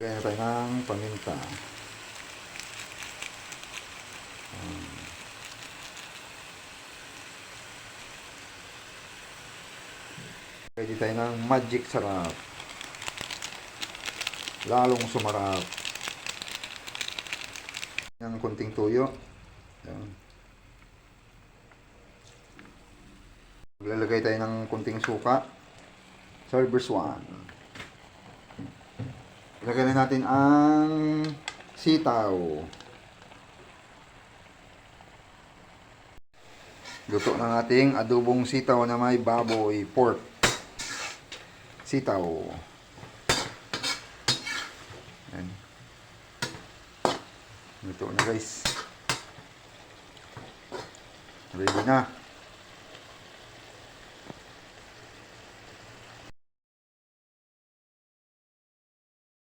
Kaya tayo ng paminta. Pwede tayo ng magic sarap. Lalong sumarap. Ng kunting tuyo. Yan. Maglalagay tayo ng kunting suka. Servers 1. Ilagay na natin ang sitaw. Luto na nating adobong sitaw na may baboy, pork. Sitaw. Ayan. Luto na guys. Ready na.